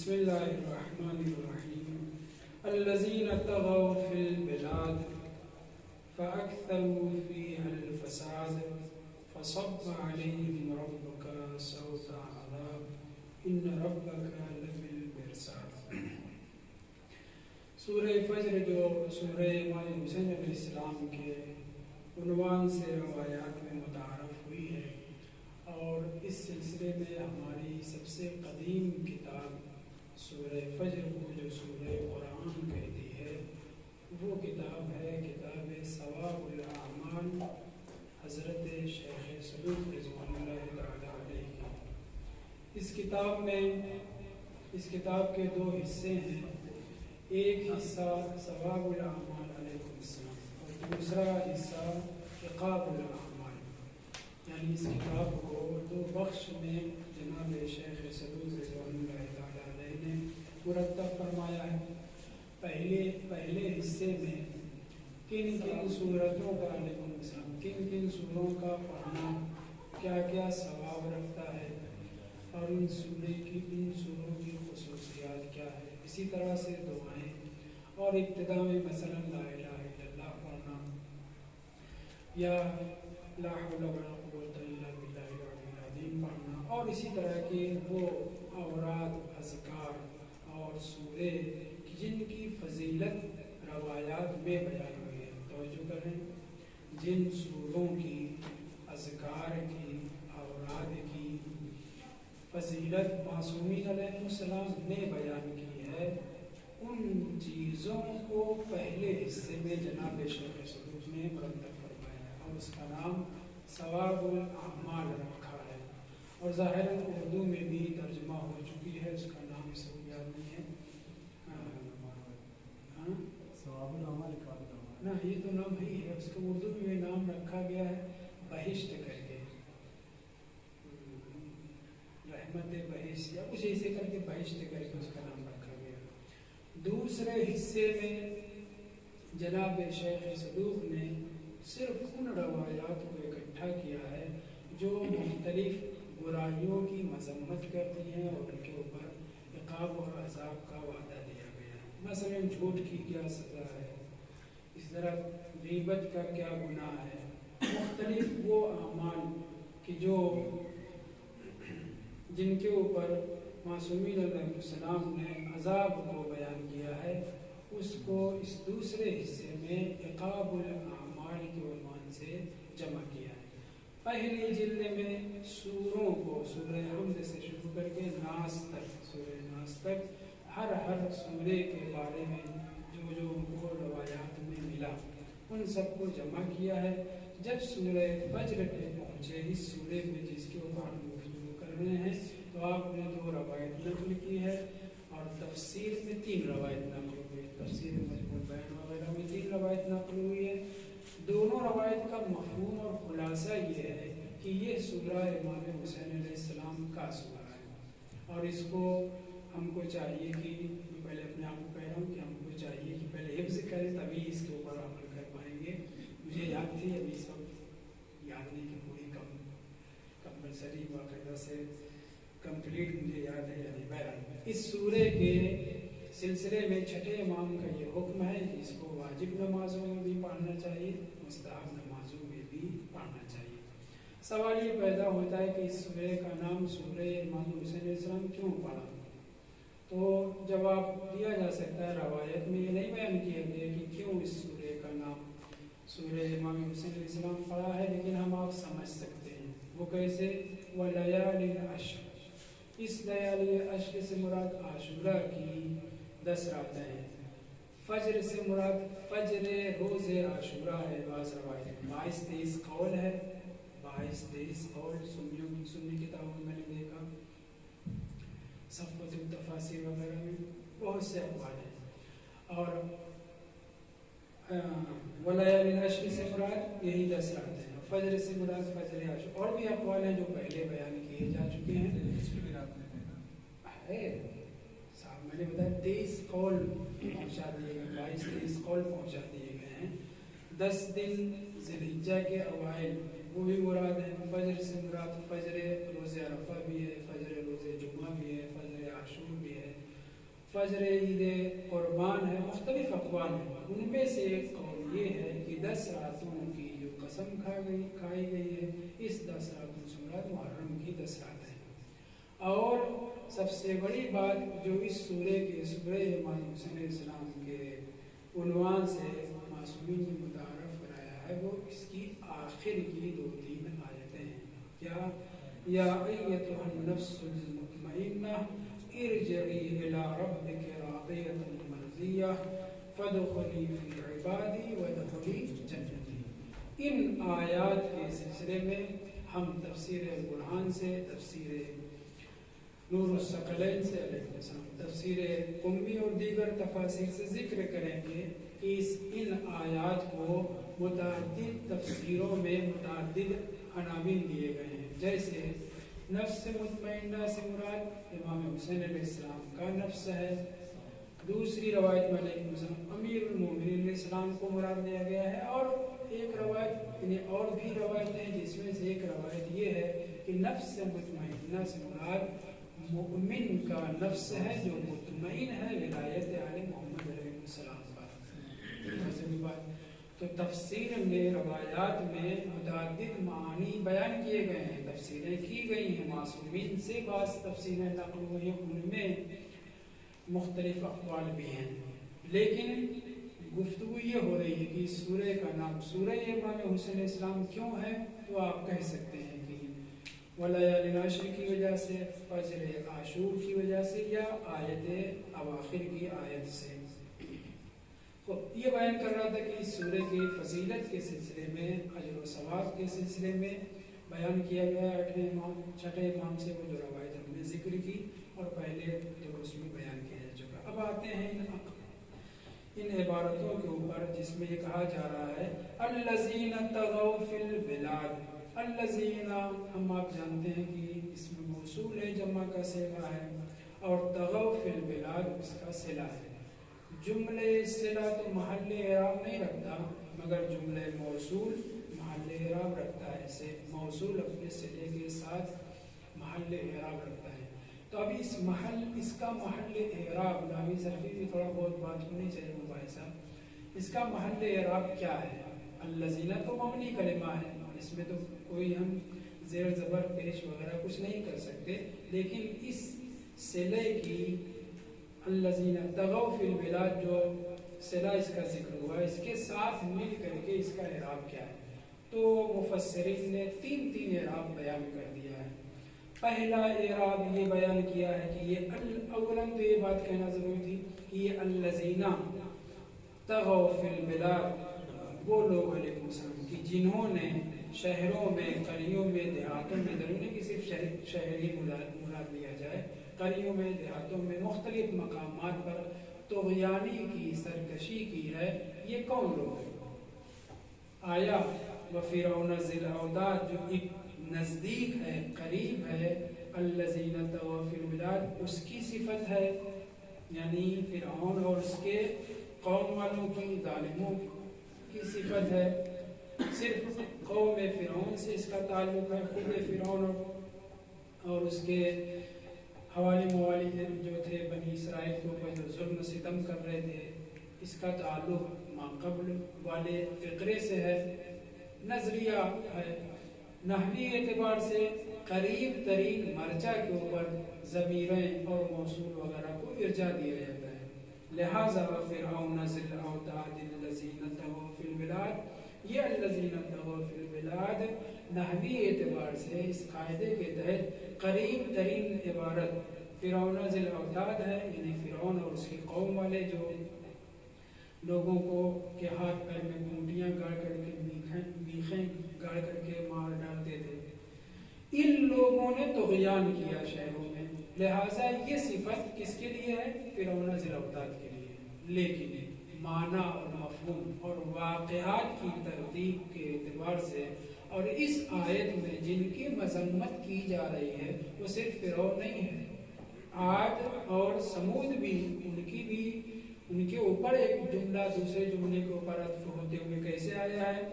بسم اللہ الرحمن الرحیم الذین طغوا فی البلاد فأکثروا فیہا الفساد فصب علیہم ربک سوط عذاب ان ربک لبالمرصاد۔ سورہ فجر جو سورہ امام حسین علیہ السلام کے عنوان سے روایات میں متعارف ہوئی ہے، اور اس سلسلے میں ہماری سب سے قدیم کتاب سورہ فجر کو جو سورہ قرآن کہتی ہے وہ کتاب ہے کتاب ثواب الاعمال حضرت شیخ صدوق رضوان اللہ تعالی علیہ کی۔ اس کتاب کے دو حصے ہیں، ایک حصہ ثواب الاعمال علیہ السلام اور دوسرا حصہ عقاب الاعمال، یعنی اس کتاب کو دو بخش میں جناب شیخ صدوق رضوان اللہ تعالی علیہ نے مرتب فرمایا ہے۔ پہلے حصے میں کن صورتوں کا کن سوروں کا پڑھنا کیا کیا ثواب رکھتا ہے اور ان سوروں کی خصوصیات کیا ہے، اسی طرح سے دعائیں اور ابتدا میں مثلا لا الہ الا اللہ پڑھنا یا لا حول ولا قوت الا باللہ العلی العظیم پڑھنا، اور اسی طرح کے وہ اوراد اذکار اور سورے جن کی فضیلت روایات میں بیان ہوئی ہے۔ توجہ کریں، جن سوروں کی اذکار کی اوراد کی فضیلت معصومین علیہ السلام نے بیان کی ہے، ان چیزوں کو پہلے حصے میں جناب شیخ صدوق نے مرتب فرمایا ہے اور اس کا نام ثواب الاعمال رکھا ہے، اور ظاہر اردو میں بھی ترجمہ ہو چکی ہے، اس کا نام اس کو یاد نہیں ہے۔ ثواب الاعمال نہ، یہ تو نام ہی ہے، اس کو اردو میں نام رکھا گیا ہے بہشت کر کے، رحمت بہشت یا کچھ ایسے کر کے بہشت کر کے اس کا نام رکھا گیا۔ دوسرے حصے میں جناب شیخ صدوق نے صرف ان روایات کو اکٹھا کیا ہے جو مختلف برائیوں کی مذمت کرتی ہیں اور ان کے اوپر عقاب اور عذاب کا وعدہ دیا گیا ہے۔ مثلا جھوٹ کی کیا سزا ہے، اس طرح غیبت کا کیا گناہ ہے، مختلف وہ اعمال کہ جن کے اوپر معصومین علیہ السلام نے عذاب کو بیان کیا ہے، اس کو اس دوسرے حصے میں عقاب الاعمال کے عنوان سے جمع کیا ہے۔ پہلی جلد میں سوروں کو سورہ حمد سے شروع کر کے ناس تک، سورہ ناس تک ہر سورے کے بارے میں جو ان کو روایات میں ملا ان سب کو جمع کیا ہے۔ جب سورہ فجر پہ پہنچے، اس سورے میں جس کے اوپر ہم گفتگو کر رہے ہیں، تو آپ نے 2 روایت نقل کی ہے اور تفسیر میں 3 روایت نقل ہوئی ہے، تفسیر مجموع بیان وغیرہ میں 3 روایت نقل ہوئی ہے۔ دونوں روایت کا مفہوم اور خلاصہ یہ ہے کہ یہ سورہ امام حسین علیہ السلام کا سورہ ہے، اور اس کو ہم کو چاہیے کہ پہلے اپنے آپ کو کہہ رہا ہوں کہ ہم کو چاہیے کہ پہلے حفظ کریں تبھی اس کے اوپر عمل کر پائیں گے۔ مجھے یاد تھی، ابھی سب یاد نہیں کہ پوری کمپلسری باقاعدہ سے کمپلیٹ مجھے یاد ہے یعنی بہرحال اس سورے کے سلسلے میں چھٹے امام کا یہ حکم ہے کہ اس کو واجب نمازوں میں بھی پڑھنا چاہیے، مستحب نمازوں میں بھی پڑھنا چاہیے۔ سوال یہ پیدا ہوتا ہے کہ اس سورے کا نام سورہ امام حسین علیہ السلام کیوں پڑھا؟ تو جواب دیا جا سکتا ہے، روایت میں یہ نہیں بیان کیا گیا کہ کیوں اس سورے کا نام سورہ امام حسین علیہ السلام پڑھا ہے، لیکن ہم آپ سمجھ سکتے ہیں وہ کیسے۔ وَلَيَالِ الْعَشْرِ، اس لیالی عشر سے مراد عاشورہ کی 10 راتیں ہیں، فجر سے مراد فجر روز عاشورہ ہے۔ بعض روایت 22-23 قول ہے، 22-23 قول سنی کتابوں میں نے دیکھا، صفوت التفاسیر وغیرہ میں بہت سے اقوال ہیں، اور ولیال العشر سے مراد یہی 10 راتیں ہیں، فجر سے مراد فجر عاشورہ، اور بھی اقوال ہیں جو پہلے بیان کیے جا چکے ہیں۔ صاحب میں نے بتایا 23 قول پہنچا دیے گئے، 22-23 قول پہنچا دیے گئے ہیں۔ 10 دن ذی الحجہ کے اوائل وہ بھی مراد ہیں۔ فجر سے مراد فجر روز عرفہ بھی ہے، فجر روز جمعہ بھی ہے، فجر عاشور بھی ہے، فجر عید قربان ہے، مختلف اقوال ہیں، ان میں سے ایک قول یہ ہے کہ 10 راتوں کی جو قسم کھائی گئی ہے، اس 10 راتوں سے مراد محرم کی 10 راتیں ہیں۔ اور سب سے بڑی بات جو اس سورہ امام حسین علیہ السلام کے عنوان سے معصومین نے متعارف کرایا ہے، وہ اس کی آخر کی 2-3 آیتیں ہیں۔ کیا؟ یا ایتھا النفس المطمئنہ ارجعی الی ربک راضیۃ مرضیہ فادخلی فی عبادی وادخلی جنتی۔ ان آیات کے سلسلے میں ہم تفسیر برہان سے، تفسیر نور الثقلین سے علیہ السلام، تفسیر قمی اور دیگر تفاسیر سے ذکر کریں گے کہ ان آیات کو متعدد تفسیروں میں متعدد عناوین دیے گئے ہیں، جیسے نفس مطمئنہ سے مراد امام حسین علیہ السلام کا نفس ہے۔ دوسری روایت میں علیہ السلام امیر المومنین علیہ السلام کو مراد لیا گیا ہے، اور ایک روایت یعنی اور بھی روایتیں ہیں جس میں سے ایک روایت یہ ہے کہ نفس مطمئنہ سے مراد مؤمن کا نفس ہے جو مطمئن ہے ولایت آل محمد علیہ السلام پر۔ تو تفسیر میں روایات میں متعدد معانی بیان کیے گئے ہیں، تفسیریں کی گئی ہیں، معصومین سے بعض تفسیریں نقل ہوئی ہیں، ان میں مختلف اقوال بھی ہیں، لیکن گفتگو یہ ہو رہی ہے کہ اس سورہ کا نام سورہ امام حسین علیہ السلام کیوں ہے؟ تو آپ کہہ سکتے ہیں کہ ولیال عشر کی وجہ سے، فجر عاشور کی وجہ سے، یا آیت اواخر کی آیت سے۔ تو یہ بیان کر رہا تھا کہ اس سورہ کی فضیلت کے سلسلے میں، اجر و ثواب کے سلسلے میں بیان کیا گیا ہے 6 امام سے وہ جو روایت ہم نے ذکر کی اور پہلے دروس میں بیان کیا جا چکا۔ اب آتے ہیں ان عبارتوں کے اوپر جس میں یہ کہا جا رہا ہے الذین طغوا فی البلاد۔ الذین ہم آپ جانتے ہیں کہ اس میں موصول ہے، جمع کا صیغہ ہے، اور طغوا فی البلاد اس کا صلہ ہے۔ جملے صلہ تو محل اعراب نہیں رکھتا، مگر جملے موصول محل اعراب رکھتا ہے، اسے موصول اپنے صلے کے ساتھ محل اعراب رکھتا ہے۔ تو ابھی اس کا محل اعراب نامی صرفی بھی تھوڑا بہت بات ہونی چاہیے مباحثہ، اس کا محل اعراب کیا ہے؟ الذین تو مبنی کلمہ ہے، اس میں تو کوئی ہم زیر زبر پیش وغیرہ کچھ نہیں کر سکتے، لیکن اس صلے کی الذین طغوا فی البلاد جو صلہ اس کا ذکر ہوا، اس کے ساتھ مل کر کے اس کا اعراب کیا ہے؟ تو مفسرین نے 3 اعراب بیان کر دیا ہے۔ پہلا اعراب یہ بیان کیا ہے کہ یہ اولاً تو یہ بات کہنا ضروری تھی کہ یہ الذین طغوا فی البلاد وہ لوگ علیہ السلام کی جنہوں نے شہروں میں، قریوں میں، دیہاتوں میں، ضروری نہیں کہ صرف شہری مراد لیا جائے، قریوں میں، دیہاتوں میں، مختلف مقامات پر طغیانی کی، سرکشی کی ہے، یہ کون لوگ ہیں؟ آیا وفرعون ذی الاوتاد جو نزدیک ہے، قریب ہے، الذین طغوا فی البلاد اس کی صفت ہے، یعنی فرعون اور اس کے قوم والوں کی، ظالموں کی صفت ہے۔ صرف قوم فرعون سے اس کا تعلق ہے، خود فرعون اور اس کے حوالی موالی جو تھے بنی اسرائیل کے اوپر جو ظلم ستم کر رہے تھے، اس کا تعلق ما قبل والے فقرے سے ہے، نظریہ ہے، نحوی اعتبار سے قریب ترین مرجع کے اوپر ضمیریں اور موصول وغیرہ کو ارجاع دیا جاتا ہے۔ لہذا فرعون ذی الاوتاد الذین طغوا فی البلاد، یہ الذین طغوا فی البلاد نحوی اعتبار سے اس قاعدے کے تحت قریب ترین عبارت فرعون ذی الاوتاد ہے، یعنی فرعون اور اس کی قوم والے جو لوگوں کو کے ہاتھ پیر میں گھونٹیاں گاڑ کر کے میخیں گاڑ کر کے مار ڈالتے تھے، ان لوگوں نے طغیان کیا شہروں میں، لہٰذا یہ صفت کس کے لیے ہے؟ فرعون ذی الاوتاد کے لیے۔ لیکن معنی اور مفہوم اور واقعات کی ترتیب کے اعتبار سے اور اس آیت میں جن کی مذمت کی جا رہی ہے وہ صرف فرعون نہیں ہے، عاد اور سمود بھی، ان کے اوپر ایک جملہ دوسرے جملے کے اوپر عطف ہوتے ہوئے کیسے آیا ہے؟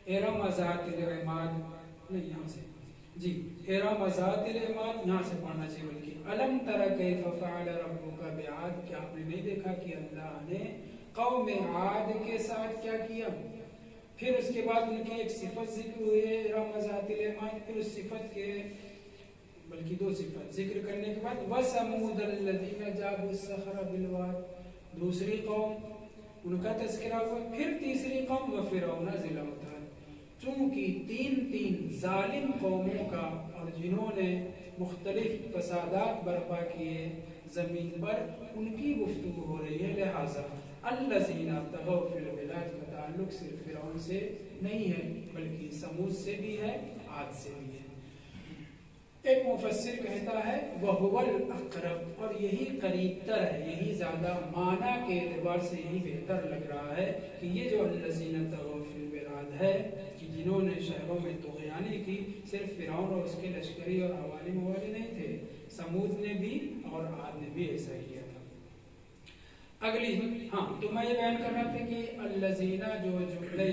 ارم ذات العماد، نہیں یہاں سے جی ارم ذات العماد یہاں سے پڑھنا چاہیے بلکہ الم تر کیف فعل ربک بعاد، کیا آپ نے نہیں دیکھا کہ اللہ نے قوم عاد کے ساتھ کیا کیا؟ پھر اس کے بعد ان کی ایک صفت ذکر ہوئی ہے ارم ذات العماد، پھر اس صفت کے بلکہ دو صفت ذکر کرنے کے بعد وَثَمُودَ الَّذِينَ جَابُوا الصَّخْرَ بِالْوَادِ، دوسری قوم ان کا تذکرہ ہوا، پھر تیسری قوم وَفِرْعَوْنَ ذِی الْأَوْتَادِ، چونکہ تین ظالم قوموں کا اور جنہوں نے مختلف فسادات برپا کیے زمین پر، ان کی گفتگو ہو رہی ہے، لہٰذا الَّذِينَ طَغَوْا فِی الْبِلَادِ کا تعلق صرف فرعون سے نہیں ہے بلکہ سمود سے بھی ہے، عاد سے بھی ہے۔ ایک مفسر کہتا ہے وَهُوَ الْأَقْرَبُ، اور یہی قریب تر ہے، یہی زیادہ معنی کے اعتبار سے یہی بہتر لگ رہا ہے کہ یہ جو الَّذِينَ طَغَوْا فِی الْبِلَادِ ہے کہ جنہوں نے شہروں میں طغیانی کی، صرف فرعون اور اس کے لشکری اور حوالی موالی نہیں تھے، سمود نے بھی اور عاد نے بھی ایسا کیا تھا۔ اگلی تو میں یہ بیان کر رہا تھا کہ الَّذِينَ جو جملہ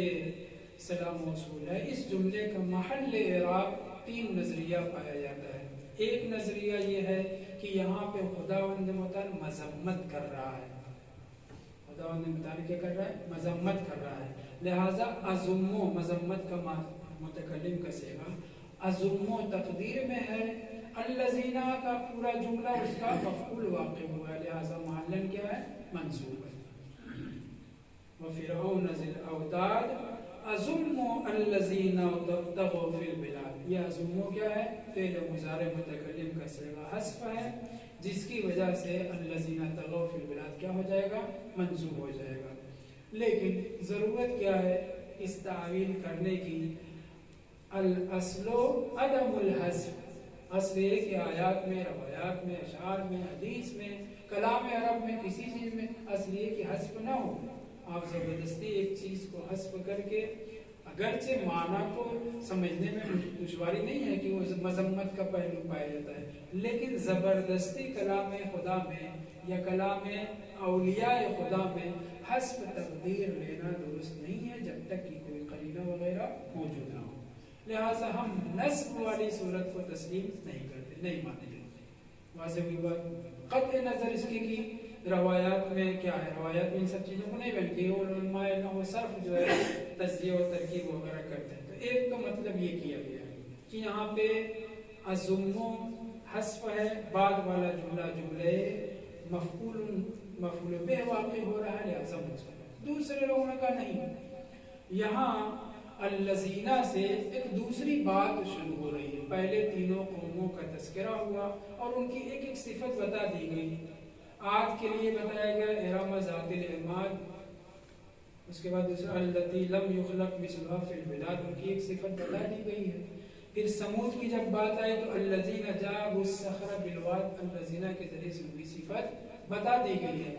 صلہ موصول ہے، اس جملے کا محل اعراب تین نظریہ پایا جاتا ہے۔ ایک نظریہ یہ ہے کہ یہاں پہ خداوند متعال مذمت کر رہا ہے، خداوند متعال کیا کر رہا ہے؟ مذمت کر رہا ہے، لہٰذا ازمو مذمت کا متکلم کا صیغہ، ازمو تقدیر میں ہے، الذین کا پورا جملہ اس کا مفعول واقع ہوا ہے، لہٰذا محلن کیا ہے؟ منصوب ہے۔ وَفِرْعَوْنَ ذِی الْأَوْتَادِ ازمو الذین طغوا فی البلاد، یہ ازمو کیا ہے؟ فعل مضارع متکلم کا صیغہ حذف ہے، جس کی وجہ سے الذین طغوا فی البلاد کیا ہو جائے گا؟ منصوب ہو جائے گا۔ لیکن ضرورت کیا ہے اس تعویل کرنے کی؟ الاصل عدم الحذف، اصل یہ کہ آیات میں، روایات میں، اشعار میں، حدیث میں، کلام عرب میں، کسی چیز میں اصل یہ کہ حذف نہ ہو۔ آپ زبردستی ایک چیز کو حذف کر کے، اگرچہ معنی کو سمجھنے میں دشواری نہیں ہے کہ وہ مذمت کا پہلو پایا جاتا ہے، لیکن زبردستی کلام خدا میں یا کلام اولیاء خدا میں حذف تقدیر لینا درست نہیں ہے جب تک کہ کوئی قرینہ وغیرہ موجود نہ ہو، لہٰذا ہم نصب والی صورت کو تسلیم نہیں کرتے، نہیں مانتے۔ واضح ہوئی بات؟ قطع نظر اس کی روایات میں کیا ہے، روایات میں ان سب چیزوں کو نہیں بلکہ علماء نحو صرف جو ہے تجزیہ و ترکیب وغیرہ کرتے ہیں۔ تو ایک تو مطلب یہ کیا گیا ہے کہ یہاں پہ ازمو حذف ہے، بعد والا جملہ جملے مفعول بہ واقع ہو رہا ہے، لہذا منصوب۔ دوسرے لوگوں نے کہا نہیں، یہاں الذین سے ایک دوسری بات شروع ہو رہی ہے، پہلے تینوں قوموں کا تذکرہ ہوا اور ان کی ایک ایک صفت بتا دی گئی۔ عاد کے لیے بتایا گیا ارم ذات العماد، اس کے بعد دوسرا التی لم یخلق مثلها فی البلاد، ان کی ایک صفت بتا دی گئی ہے۔ پھر سمود کی جب بات آئی تو الذین جابوا الصخر بالواد، الذین کے ذریعے سے ان کی صفت بتا دی گئی ہے۔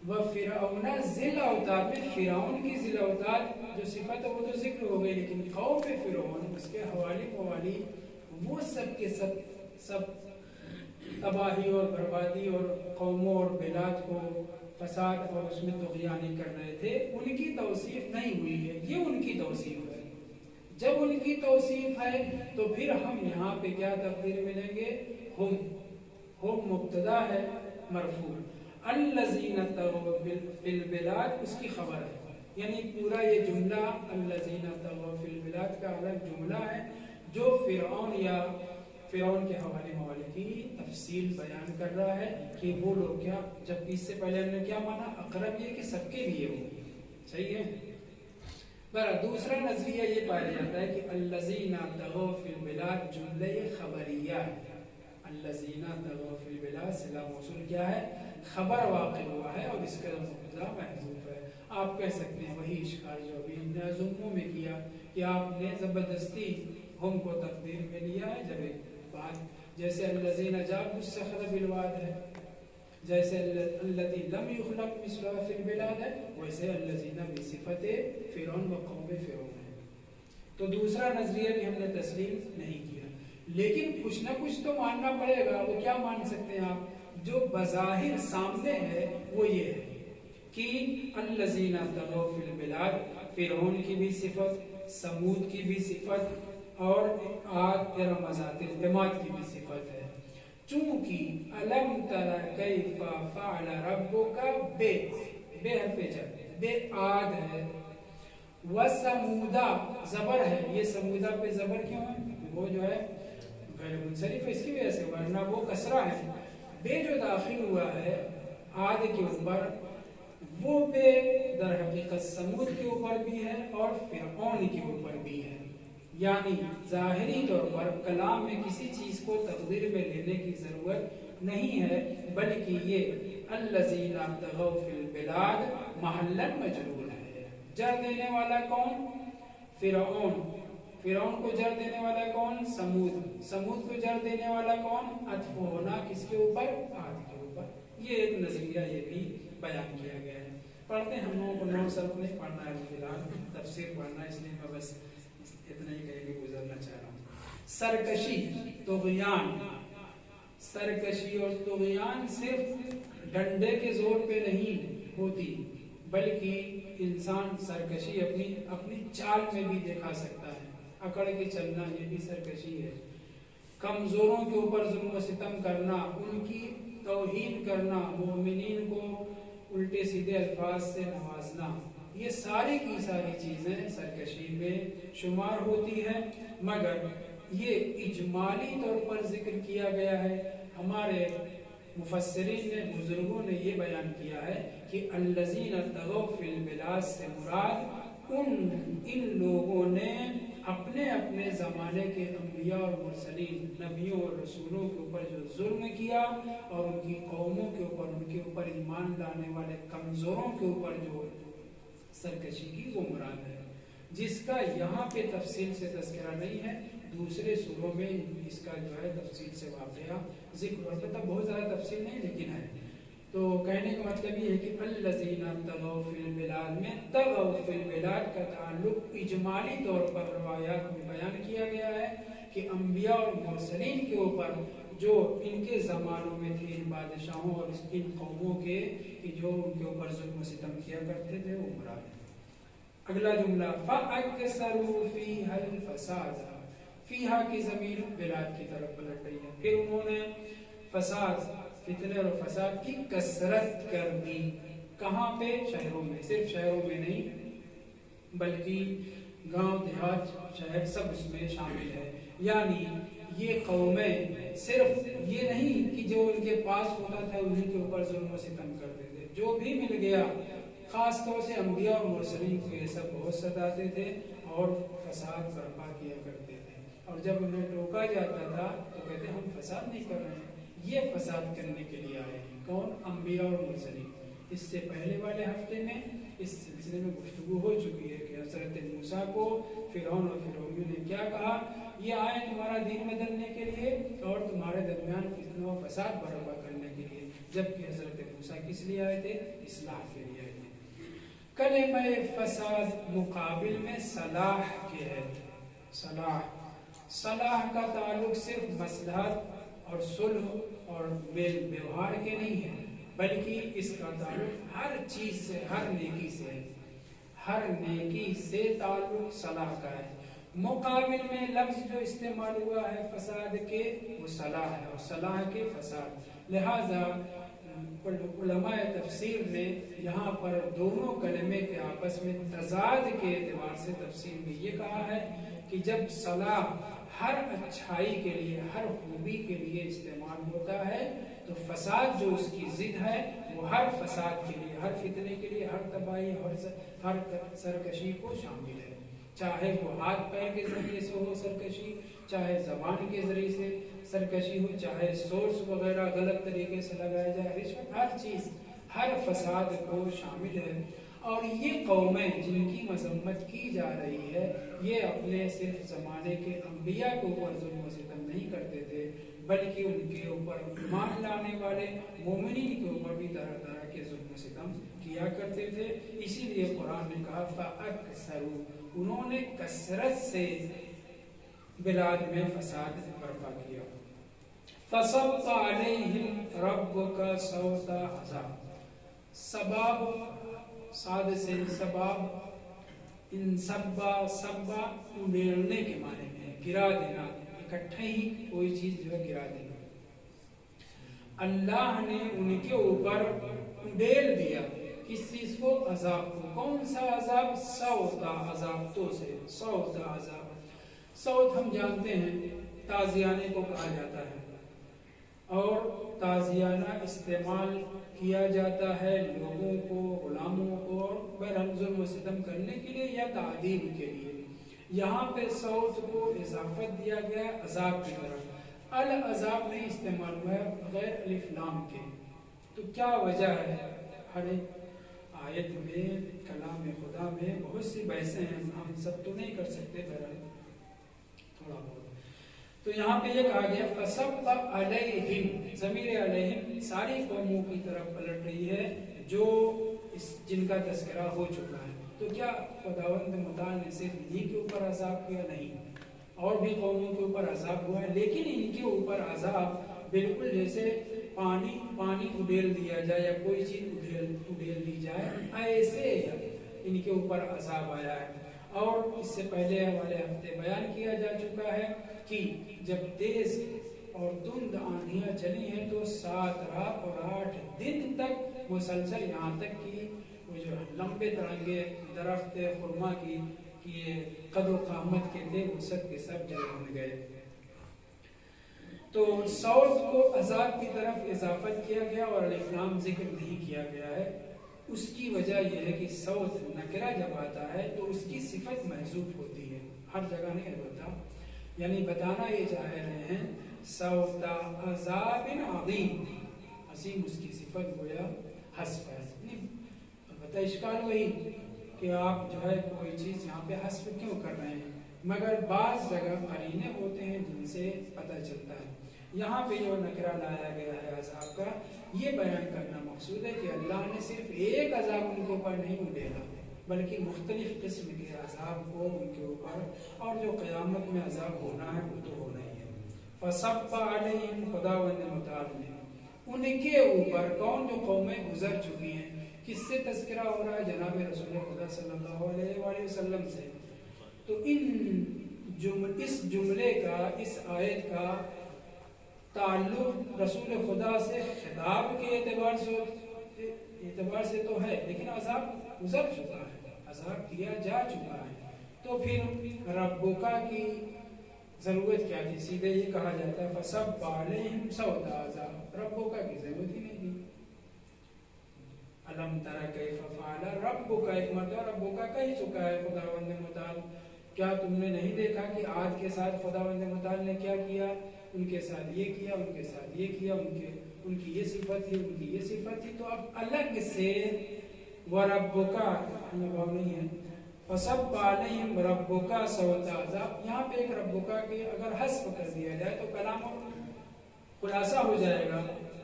وفرعون ذی الاوتاد، میں فرعون کی ذی الاوتاد جو صفت ہے وہ تو ذکر ہو گئی، لیکن قوم فرعون، اس کے حوالی موالی، وہ سب کے سب تباہی اور بربادی اور قوموں اور بلاد کو فساد اور اس میں طغیانی کر رہے تھے، ان کی توصیف نہیں ہوئی ہے، یہ ان کی توصیف ہے۔ جب ان کی توصیف ہے تو پھر ہم یہاں پہ کیا تقدیر ملیں گے؟ ہم مبتدا ہے مرفوع، الذین طغوا فی البلاد اس کی خبر ہے، یعنی پورا یہ جملہ الذین طغوا فی البلاد کا الگ جملہ ہے جو فرعون یا فرعون کے حوالے موالے کی تفصیل بیان کر رہا ہے کہ وہ لوگ کیا، جبکہ اس سے پہلے ہم نے کیا مانا؟ اقرب یہ کہ سب کے لیے ہو، صحیح ہے۔ دوسرا نظریہ یہ پایا جاتا ہے کہ الذین طغوا فی البلاد جملہ خبریہ ہے، الذین طغوا فی البلاد صلہ موصول کیا ہے؟ خبر واقع ہوا ہے اور اس کا مبتدا محذوف ہے۔ آپ کہہ سکتے ہیں وہی اشکال جو ابھی ہم نے ازموں میں کیا کہ آپ نے زبردستی ہم کو تقدیر میں لیا ہے، جب ایک بات جیسے الذین جابوا الصخر بالواد ہے، جیسے الذی لم یخلق مثلها فی البلاد ہے، ویسے الذین بصفت فرعون و قوم فرعون ہے۔ تو دوسرا نظریہ بھی ہم نے تسلیم نہیں کیا، لیکن کچھ نہ کچھ تو ماننا پڑے گا۔ وہ کیا مان سکتے ہیں آپ؟ جو بظاہر سامنے ہے وہ یہ ہے کہ الذین طغوا فی البلاد، فرعون کی بھی صفت، سمود کی بھی صفت، اور آد ارم ذات العماد کی بھی صفت ہے. چونکہ الم تر کیف فعل ربک بے حرف جر بے عاد ہے. وثمودا زبر ہے، یہ سمودا پہ زبر کیوں ہے؟ وہ جو ہے غیر منصرف ہے اس کی وجہ سے، ورنہ وہ کسرہ ہے. بے جو داخل ہوا ہے عاد کے اوپر، وہ بے در حقیقت سمود کے اوپر بھی ہے اور فرعون کے اوپر بھی ہے. یعنی ظاہری طور پر کلام میں کسی چیز کو تقدیر میں لینے کی ضرورت نہیں ہے، بلکہ یہ الذین طغوا فی البلاد محلا مجرور ہے. جر دینے والا کون؟ فرعون. فرعون کو جر دینے والا کون؟ سمود. سمود کو جر دینے والا کون؟ عطف ہونا کس کے اوپر؟ عاد کے اوپر. یہ ایک نظریہ یہ بھی بیان کیا گیا ہے. پڑھتے ہیں، ہم لوگوں کو نو صرف نہیں پڑھنا ہے، فی الحال تفسیر پڑھنا ہے، اس لیے میں بس اتنا ہی کہہ کے گزرنا چاہ رہا ہوں. سرکشی، طغیان. سرکشی اور طغیان صرف ڈنڈے کے زور پہ نہیں ہوتی، بلکہ انسان سرکشی اپنی چال میں بھی دکھا سکتا ہے. اکڑ کے چلنا یہ بھی سرکشی ہے. کمزوروں کے اوپر ظلم و ستم کرنا، ان کی توہین کرنا، مومنین کو الٹے سیدھے الفاظ سے نوازنا، یہ ساری کی ساری چیزیں سرکشی میں شمار ہوتی ہیں. مگر یہ اجمالی طور پر ذکر کیا گیا ہے. ہمارے مفسرین نے، بزرگوں نے یہ بیان کیا ہے کہ الذین طغوا فی البلاد سے مراد ان لوگوں نے اپنے اپنے زمانے کے انبیاء اور مرسلین، نبیوں اور رسولوں کے اوپر جو ظلم کیا، اور ان کی قوموں کے اوپر، ان کے اوپر ایمان لانے والے کمزوروں کے اوپر جو سرکشی کی، وہ مراد ہے، جس کا یہاں پہ تفصیل سے تذکرہ نہیں ہے. دوسرے سوروں میں اس کا جو ہے تفصیل سے واقعہ ذکر، اور البتہ بہت زیادہ تفصیل نہیں لیکن ہے. تو کہنے کا مطلب یہ ہے کہ الذین طغوا فی البلاد میں طغوا فی البلاد کا تعلق اجمالی طور پر روایات میں بیان کیا گیا ہے کہ انبیاء اور مرسلین کے اوپر جو ان کے زمانوں میں تھے، ان بادشاہوں اور ان قوموں کے، کہ جو ان کے اوپر ظلم و ستم کیا کرتے تھے، وہ مراد ہے. اگلا جملہ فَأَكْثَرُوا فِيهَا الْفَسَادَ. فیہا کی ضمیر بلاد کی طرف پلٹ رہی ہے. پھر انہوں نے فساد، فتنے اور فساد کی کثرت کر دی. کہاں پہ؟ شہروں میں. صرف شہروں میں نہیں بلکہ گاؤں دیہات شہر سب اس میں شامل ہے. یعنی یہ قومیں صرف یہ نہیں کہ جو ان کے پاس ہوتا تھا انہیں کے اوپر ظلم و ستم کرتے تھے، جو بھی مل گیا، خاص طور سے انبیاء اور مرسلین کو یہ سب بہت ستاتے تھے اور فساد برپا کیا کرتے تھے. اور جب انہیں ٹوکا جاتا تھا تو کہتے ہم فساد نہیں کر رہے ہیں، یہ فساد کرنے کے لیے آئے ہیں. کون؟ انبیاء اور مرسلین. اس سے پہلے والے ہفتے میں اس سلسلے میں گفتگو ہو چکی ہے کہ حضرت موسیٰ کو فرعون اور فرعونیوں نے کیا کہا، یہ آئے تمہارا دین بدلنے کے لیے اور تمہارے درمیان فتنہ و فساد برپا کرنے کے لیے، جبکہ حضرت موسیٰ کس لیے آئے تھے؟ اصلاح کے لیے آئے تھے. کلمہ فساد مقابل میں صلاح کے ہے. صلاح کا تعلق صرف مصلحت اور صلح اور میل ویوہار کے نہیں ہے، بلکہ اس کا تعلق ہر چیز سے، ہر نیکی سے ہے. ہر نیکی سے تعلق صلاح کا ہے. مقابل میں لفظ جو استعمال ہوا ہے فساد کے، وہ صلاح ہے، اور صلاح کے فساد. لہذا علماء تفسیر نے یہاں پر دونوں کلمے کے آپس میں تضاد کے اعتبار سے تفسیر میں یہ کہا ہے کہ جب صلاح ہر اچھائی کے لیے، ہر خوبی کے لیے استعمال ہوتا ہے، تو فساد جو اس کی ضد ہے وہ ہر فساد کے لیے، ہر فتنے کے لیے، ہر تباہی، ہر سرکشی کو شامل ہے. چاہے وہ ہاتھ پیر کے ذریعے سے ہو سرکشی، چاہے زبان کے ذریعے سے سرکشی ہو، چاہے سورس وغیرہ غلط طریقے سے لگایا جائے، رشوت، ہر چیز، ہر فساد کو شامل ہے. اور یہ قومیں جن کی مذمت کی جا رہی ہے، یہ اپنے صرف زمانے کے انبیاء کے اوپر ظلم و ستم نہیں کرتے تھے، بلکہ ان کے اوپر ایمان لانے والے مومنین کے اوپر بھی طرح طرح کے ظلم و ستم کیا کرتے تھے. اسی لیے قرآن نے کہا فَأَكْثَرُوا، انہوں نے کثرت سے بلاد میں فساد برپا کیا. فَصَبَّ عَلَيْهِمْ رَبُّكَ صَوْتَ عَذَابٍ. سباب، صاد سے سباب، ان سبا امیرنے کے معنی میں ہے. گرا دینا، اکٹھے ہی کوئی چیز جو ہے گرا دینا۔ اللہ نے ان کے اوپر ڈیل دیا کس چیز کو؟ عذاب کو۔ کون سا عذاب؟ سوتا عذاب، تو سے سوتا عذاب۔ سوت ہم جانتے ہیں تازیانے کو کہا جاتا ہے، اور تازیانہ استعمال کیا جاتا ہے لوگوں کو، غلاموں کو، بہرحال ظلم و ستم کرنے کے لیے یا تعذیب کے لیے۔ یہاں پہ سوت کو اضافت دیا گیا عذاب کی طرف، العذاب نہیں استعمال ہوا ہے بغیر الف لام کے۔ تو کیا وجہ ہے؟ ہر ایک آیت میں، کلام خدا میں بہت سی بحثیں ہیں، ہم سب تو نہیں کر سکتے، بہرحال تھوڑا بہت۔ تو یہاں پہ یہ کہا گیا فَصَبَّ عَلَيْهِمْ، ضمیر علیہم ساری قوموں کی طرف پلٹ رہی ہے جو جن کا تذکرہ ہو چکا ہے۔ تو کیا خداوند متعال نے صرف انہی کے اوپر عذاب کیا؟ نہیں، اور بھی قوموں کے اوپر عذاب ہوا ہے، لیکن ان کے اوپر عذاب بالکل جیسے پانی اڈیل دیا جائے یا کوئی چیز اڈیل دی جائے، ایسے ان کے اوپر عذاب آیا ہے۔ اور اس سے پہلے والے ہفتے بیان کیا جا چکا ہے کہ جب تیز اور دھند آندھیاں چلی ہیں تو 7 رات اور 8 دن تک مسلسل، یہاں تک کہ وہ جو لمبے ترنگے درخت خرما کی قد و قامت کے تھے وہ سب کے سب جل بن گئے۔ تو صوت کو عذاب کی طرف اضافت کیا گیا اور الف لام ذکر نہیں کیا گیا ہے۔ اس کی وجہ یہ ہے کہ صوت نکرہ جب آتا ہے تو اس کی صفت محذوف ہوتی ہے، ہر جگہ نہیں ہوتا، یعنی بتانا یہ چاہ رہے ہیں صوت عذاب عظیم، عظیم اس کی صفت گویا حذف ہے۔ البتہ اشکال وہی کہ آپ جو ہے کوئی چیز یہاں پہ حذف کیوں کر رہے ہیں، مگر بعض جگہ قرینے ہوتے ہیں جن سے پتہ چلتا ہے۔ یہاں پہ جو نکرہ لایا گیا ہے عذاب کا، یہ بیان کرنا مقصود ہے کہ اللہ نے صرف ایک عذاب ان کے اوپر نہیں اڈیلا، بلکہ مختلف قسم کے عذاب کو ان کے اوپر، اور جو قیامت میں عذاب ہونا ہے وہ تو ہونا ہی ہے۔ فَصَبَّ عَلَيْهِمْ، خداوند متعال نے ان کے اوپر، کون؟ جو قومیں گزر چکی ہیں۔ کس سے تذکرہ ہو رہا ہے؟ جناب رسول خدا صلی اللہ علیہ وآلہ وسلم سے۔ تو اس جملے کا، اس آیت کا تعلق رسول خدا سے خطاب کے اعتبار سے تو ہے، لیکن عذاب گزر چکا ہے، عذاب دیا جا چکا ہے، تو پھر ربکا کی ضرورت کیا تھی؟ سیدھے یہ کہا جاتا ہے فَصَبَّ عَلَيْهِمْ سَوْطَ عَذَابٍ، ربکا کی ضرورت ہی نہیں تھی۔ الم تر کیف فعل ربک، ایک مرتبہ ربکا کہہ چکا ہے خداوند متعال، کیا تم نے نہیں دیکھا کہ آج کے ساتھ خداوند متعال نے کیا کیا؟ ان کے ساتھ یہ کیا، ان کے ساتھ یہ کیا، ان کی یہ صفت تھی، ان کی یہ صفت تھی۔ تو اب الگ سے وَرَبُّكَ نہیں ہے، فَصَبَّ عَلَيْهِمْ رَبُّكَ سَوْطَ عَذَابٍ، یہاں پہ ایک ربکا کے اگر حذف کر دیا جائے تو کلام خلاصہ ہو جائے گا۔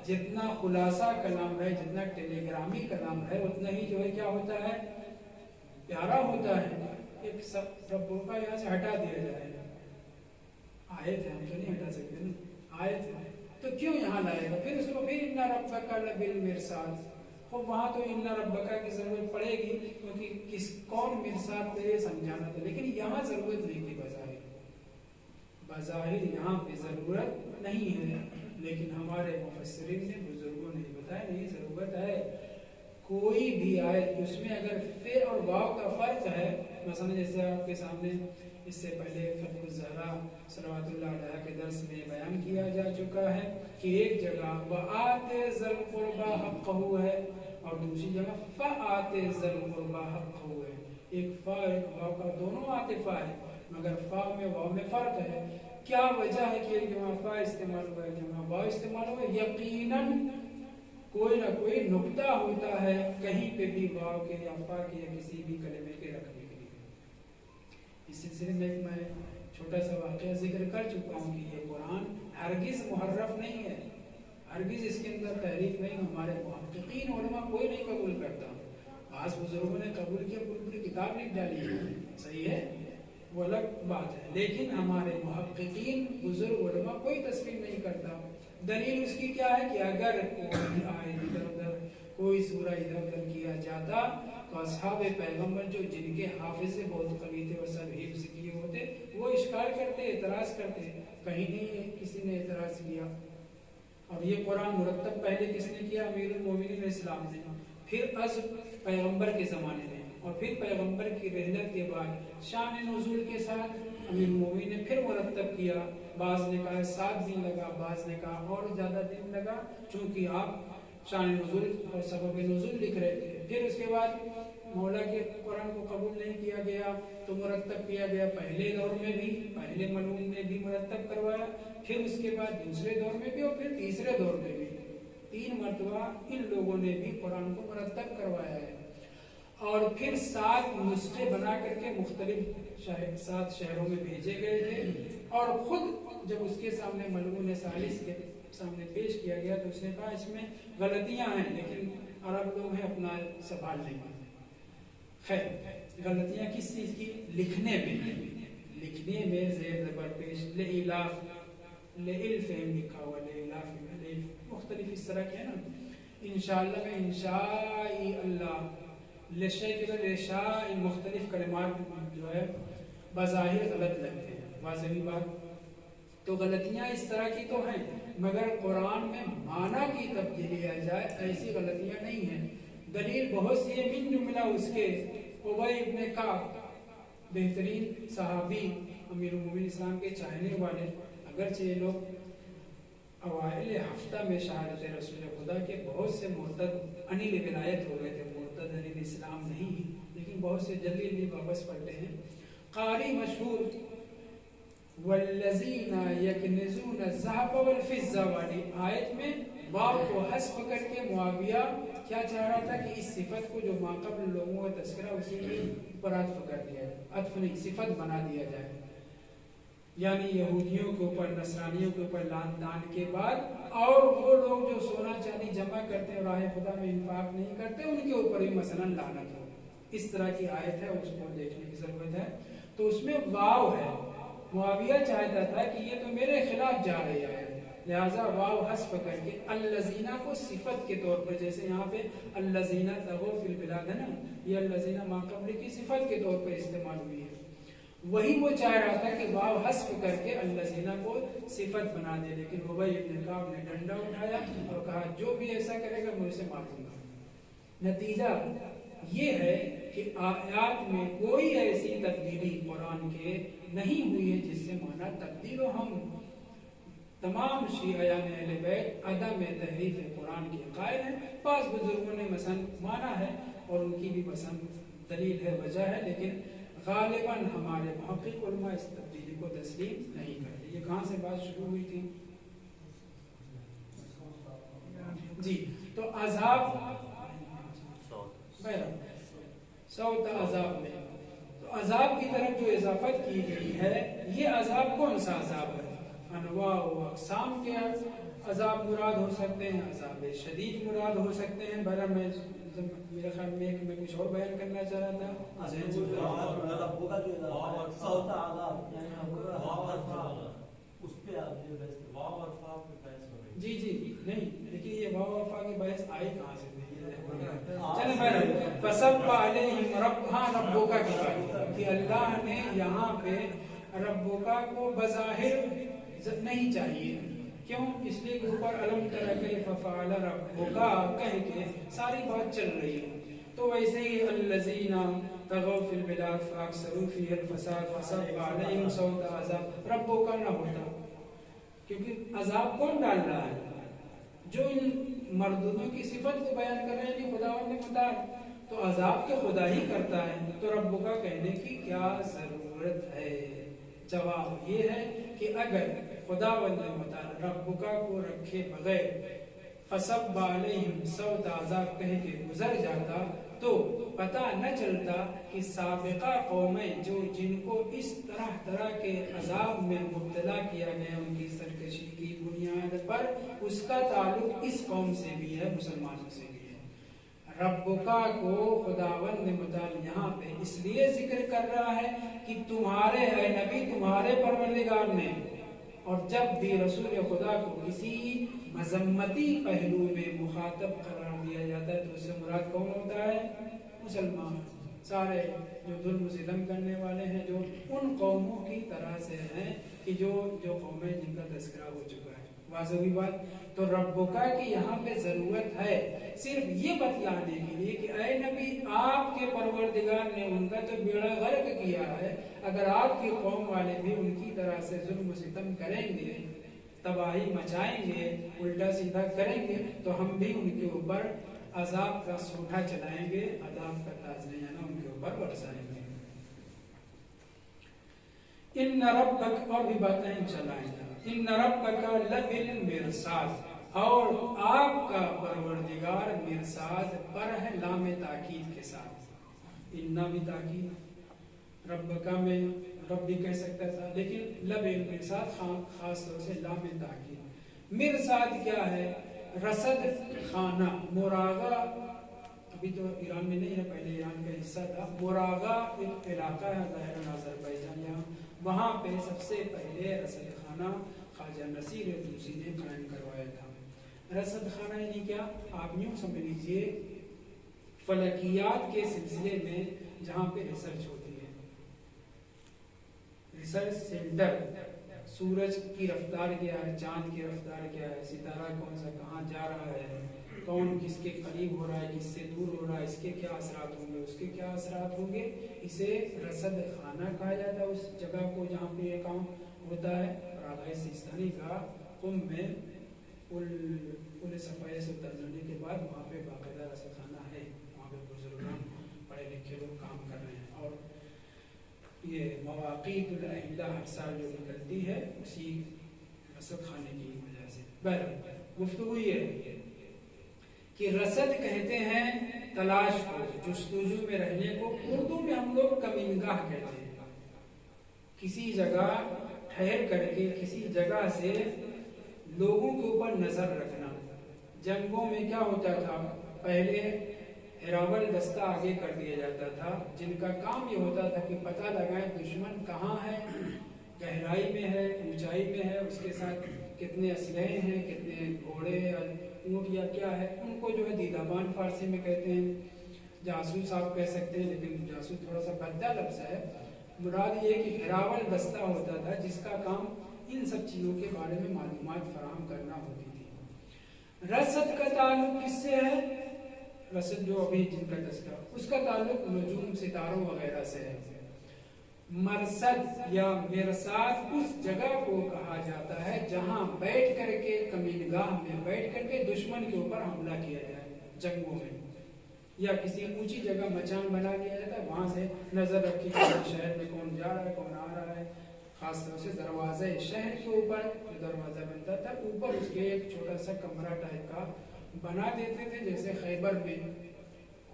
جتنا خلاصہ کلام ہے، جتنا ٹیلی گرامی کلام ہے، اتنا ہی جو ہے کیا ہوتا ہے؟ پیارا ہوتا ہے۔ ایک ربکا یہاں سے ہٹا دیا جائے، آیت ہے، ہم تو نہیں ہٹا سکتے نا، آیت ہے، تو کیوں یہاں لائے گا؟ پھر اس کو پھر اِنَّ رَبَّكَ لَبِالْمِرْصَادِ، اور وہاں تو اِنَّ رَبَّكَ کی ضرورت پڑے گی کیونکہ کون مرصاد پہ یہ سمجھانا تھا، لیکن یہاں ضرورت نہیں تھی۔ بظاہر یہاں پہ ضرورت نہیں ہے، لیکن ہمارے مفسرین نے، بزرگوں نے بتایا نہیں ضرورت ہے۔ کوئی بھی آیت اس میں اگر فے اور واو کا فرق ہے، مثلا جیسے آپ کے سامنے اس سے پہلے فتح الزہرا صلوات اللہ علیہ کے درس میں بیان کیا جا چکا ہے کہ ایک جگہ وَآتِ ذَا الْقُرْبَى حَقَّهُ ہے اور دوسری جگہ فَآتِ ذَا الْقُرْبَى حَقَّهُ ہے۔ ایک فا ایک واو کا دونوں عاطفہ ہے، مگر فا میں واو میں فرق ہے۔ کیا وجہ ہے کہ ایک جگہ فا استعمال ہوا ہے، جگہ واو استعمال ہوا ہے؟ یقیناً کوئی نہ کوئی نقطہ ہوتا ہے کہیں پہ بھی واو کے یا فا کے یا کسی بھی کلمے کے رکھنے کے لیے۔ اس سلسلے میں میں چھوٹا سا واقعہ ذکر کر چکا ہوں کہ یہ قرآن ہرگز محرف نہیں ہے، ہرگز اس کے اندر تحریف نہیں۔ ہمارے محققین علماء کوئی نہیں قبول کرتا، بعض بزرگوں نے قبول کیا، پوری کتاب لکھ ڈالی ہے، صحیح ہے، وہ الگ بات ہے، لیکن ہمارے محققین بزرگ علماء کوئی تسلیم نہیں کرتا۔ دلیل اس کی کیا ہے کہ اگر کوئی آیت ادھر ادھر، کوئی سورہ ادھر ادھر کیا جاتا تو تو اصحاب پیغمبر جو جن کے حافظ بہت قوی تھے اور سب حفظ کیے ہوتے وہ اشکال کرتے, اعتراض کرتے, کہیں نہیں کسی نے اعتراض کیا. اور یہ قرآن مرتب پہلے کس نے کیا؟ امیر المومنین اسلام نے, پھر از پیغمبر کے زمانے میں, اور پھر پیغمبر کی رحلت کے بعد شان نزول کے ساتھ امیر المومنین نے پھر مرتب کیا. بعض نے کہا 7 دن لگا, بعض نے کہا اور زیادہ دن لگا, چونکہ آپ شان نزول اور سبب نزول لکھ رہے تھے. پھر اس کے بعد مولا کے قرآن کو قبول نہیں کیا گیا تو مرتب کیا گیا. پہلے دور میں بھی پہلے ملعون نے بھی مرتب کروایا, پھر اس کے بعد دوسرے دور میں بھی, اور پھر تیسرے دور میں بھی 3 مرتبہ ان لوگوں نے بھی قرآن کو مرتب کروایا ہے. اور پھر 7 نسخے بنا کر کے مختلف 7 شہروں میں بھیجے گئے تھے. اور خود جب اس کے سامنے ملعون ثالث کے سامنے پیش کیا گیا تو اس نے کہا اس میں غلطیاں ہیں, لیکن عرب لوگ ہیں اپنا سنبھال لیں گے. خیر, غلطیاں کس چیز کی؟ لکھنے میں زیر زبر پیش لإلاف لإلفہم لکھا ہوا, لإلاف مختلف اس طرح کے ہے نا. انشاءاللہ میں انشاء اللہ لشے کے بعد رشاء مختلف کلمات جو ہے بظاہر غلط لگتے ہیں, واضح بات. تو غلطیاں اس طرح کی تو ہیں, مگر قرآن میں معنی کی تبدیلی آ جائے ایسی غلطیاں نہیں ہیں. دلیل بہت سی ہے, من جملہ اس کے ابی ابن کعب, بہترین صحابی, امیر المومنین اسلام کے چاہنے والے. اگرچہ یہ لوگ اوائل ہفتہ میں شہادت رسول خدا کے بہت سے مرتد انیل ولایت ہو گئے تھے, مرتد انیل اسلام نہیں, لیکن بہت سے جلدی واپس پلٹے ہیں. قاری مشہور والذین یکنزون الذهب والفضہ والی آیت میں واو کو حذف کر کے معاویہ کیا چاہ رہا تھا کہ اس صفت کو جو ماقبل لوگوں کا تذکرہ اسی کے اوپر عطف کر دیا جائے, عطف نہیں صفت بنا دیا جائے. یعنی یہودیوں کے اوپر, نصرانیوں کے اوپر لان تان کے بعد, اور وہ لوگ جو سونا چاندی جمع کرتے ہیں اور راہ خدا میں انفاق نہیں کرتے ان کے اوپر بھی مثلا لعنت ہو. اس طرح کی آیت ہے, اس کو دیکھنے کی ضرورت ہے. تو اس میں واو ہے, معاویہ چاہتا تھا کہ یہ تو میرے خلاف جا رہی ہے, لہذا واو حذف کر کے الذین کو صفت کے طور پر, جیسے یہاں پہ الذین طغوا فی البلاد ہے نا, یہ الذین ما قبل کی صفت کے طور پر استعمال ہوئی ہے. وہی وہ چاہ رہا تھا کہ واو حذف کر کے الذین کو صفت بنا دے, لیکن ابی ابن کعب نے ڈنڈا اٹھایا اور کہا جو بھی ایسا کرے گا میں اسے مار دوں گا. نتیجہ یہ ہے کہ آیات میں کوئی ایسی تبدیلی قرآن کے نہیں ہوئی ہے جس سے معنی تبدیل ہو. ہم تمام شیعیان اہل بیت عدم تحریف قرآن کے قائل ہیں. بعض بزرگوں نے مثلا مانا ہے اور ان کی بھی مثلا دلیل ہے, وجہ ہے, لیکن غالباً ہمارے محقق علماء اس تبدیلی کو تسلیم نہیں کرتے. یہ کہاں سے بات شروع ہوئی تھی؟ جی, تو عذاب سوت عذاب میں, تو عذاب کی طرف جو اضافت کی گئی ہے, یہ عذاب کون سا عذاب ہے؟ انواع و اقسام کے عذاب مراد ہو سکتے ہیں, عذاب شدید مراد ہو سکتے ہیں. برا میں میرے خیال میں کچھ اور بیان کرنا چاہ رہا تھا. جی نہیں, لیکن یہ واو وفا کی بحث آئی کہاں سے؟ چلیں بہرحال فصب علیہم ربک کی بات کہ اللہ نے یہاں پہ ربک کو بظاہر نہیں چاہیے. کیوں؟ اس لیے کہ اوپر علم تر کیف فعل ربک کہہ کے ساری بات چل رہی ہے. تو ویسے ہی الذین طغوا فی البلاد فاکثروا فیہا الفساد فصب علیہم سوط عذاب ربک نہ ہوتا, کیونکہ عذاب کون ڈال رہا ہے؟ جو ان مردودوں کی صفت کو بیان کر رہے ہیں کہ خداوند متعال, تو عذاب کے خدا ہی کرتا ہے, تو رب کا کہنے کی کیا ضرورت ہے؟ جواب یہ ہے کہ اگر خداوند متعال رب کو رکھے بغیر فصب علیہم سوط عذاب کہہ کے گزر جاتا تو پتہ نہ چلتا کہ سابقہ قومیں جو جن کو اس طرح کے عذاب میں مبتلا کیا گیا ان کی سرکشی کی بنیاد پر, اس کا تعلق اس قوم سے بھی ہے, مسلمانوں سے بھی ہے. ربکا کو خداوند متعال یہاں پہ اس لیے ذکر کر رہا ہے کہ تمہارے اے نبی تمہارے پروردگار نے, اور جب بھی رسول خدا کو کسی مذمتی پہلو میں مخاطب قرار دیا جاتا ہے تو اس سے مراد کون ہوتا ہے؟ مسلمان سارے جو ظلم و ستم کرنے والے ہیں، جو ان قوموں کی طرح سے ہیں کہ جو قومیں جن کا تذکرہ ہو چکا ہے. واضح ہوئی بات. تو ربک کی یہاں پہ ضرورت ہے صرف یہ بتلانے کے لیے کہ اے نبی آپ کے پروردگار نے ان کا تو بیڑا غرق کیا ہے، اگر آپ کی قوم والے بھی ان کی طرح سے ظلم و ستم کریں گے، تباہی مچائیں گے، الٹا سیدھا کریں گے، تو ہم بھی ان کے اوپر عذاب کا سوٹا چلائیں گے، عذاب کا تازیانہ ان کے اوپر برسائیں گے. ان ربک، اور بھی باتیں انشاءاللہ. ان ربک لبالمرصاد، اور آپ کا پروردگار مرصاد پر ہے، لام تاکید کے ساتھ. اننا بھی تاکید، ربکا میں رب بھی کہہ سکتا تھا، لیکن لبالمرصاد خاص طور سے لام تاکید. مرصاد کیا ہے؟ رصد خانہ. موراغا ابھی تو ایران میں نہیں ہے، پہلے ایران کا حصہ تھا. موراغا ایک علاقہ ہے ظاہراً آذربائیجان، یہاں وہاں پہ سب سے پہلے رصد خانہ خواجہ نصیر طوسی نے قائم کروایا تھا. رصد خانہ یعنی کیا؟ آپ یوں سمجھ لیجئے فلکیات کے سلسلے میں جہاں پہ ریسرچ ہوتی ہے، ریسرچ سینٹر. سورج کی رفتار کیا ہے، چاند کی رفتار کیا ہے، ستارہ کون سا کہاں جا رہا ہے، کون کس کے قریب ہو رہا ہے، کس سے دور ہو رہا ہے، اس کے کیا اثرات ہوں گے، اس کے کیا اثرات ہوں گے، اسے رصد خانہ کہا جاتا ہے اس جگہ کو جہاں پہ یہ کام ہوتا ہے. اور آبائی سیستانی کا قم میں پل صفائی سے اترنے کے بعد وہاں پہ باقاعدہ رصد خانہ ہے، وہاں پہ بزرگان پڑھے لکھے لوگ کام کر رہے ہیں. اور یہ مواقیت الاہلہ ہر سال جو نکلتی ہے اسی رصد خانے کی وجہ سے. بہرحال گفتگو یہ ہے کہ رصد کہتے ہیں تلاش کو، جستجو میں رہنے کو. اردو میں ہم لوگ کمینگاہ کہتے ہیں. کسی جگہ ٹھہر کر کے کسی جگہ سے لوگوں کے اوپر نظر رکھنا. جنگوں میں کیا ہوتا تھا؟ پہلے ہراول دستہ آگے کر دیا جاتا تھا، جن کا کام یہ ہوتا تھا کہ پتہ لگائیں دشمن کہاں ہے، گہرائی میں ہے، اونچائی میں ہے، اس کے ساتھ کتنے اسلحے ہیں، کتنے گھوڑے یا اونٹ یا کیا ہے. ان کو جو ہے دیدابان فارسی میں کہتے ہیں، جاسوس آپ کہہ سکتے ہیں، لیکن جاسوس تھوڑا سا بھدا لفظ ہے. مراد یہ کہ ہراول دستہ ہوتا تھا جس کا کام ان سب چیزوں کے بارے میں معلومات فراہم کرنا ہوتی تھی. رصد کا تعلق کس سے ہے؟ رصد جو ابھی جن کا تذکرہ، اس کا تعلق نجوم، ستاروں وغیرہ سے ہے. مرصد یا مرصاد اس جگہ کو کہا جاتا ہے جہاں بیٹھ کر کے کمینگاہ میں بیٹھ کر کے دشمن کے اوپر حملہ کیا جائے جنگوں میں، یا کسی اونچی جگہ مچان بنا دیا جاتا ہے، وہاں سے نظر رکھی کہ شہر میں کون جا رہا ہے، کون آ رہا ہے. خاص طور سے دروازے شہر کے اوپر جو دروازہ بنتا تھا اوپر اس کے ایک چھوٹا سا کمرہ ٹائپ کا بنا دیتے تھے. جیسے خیبر میں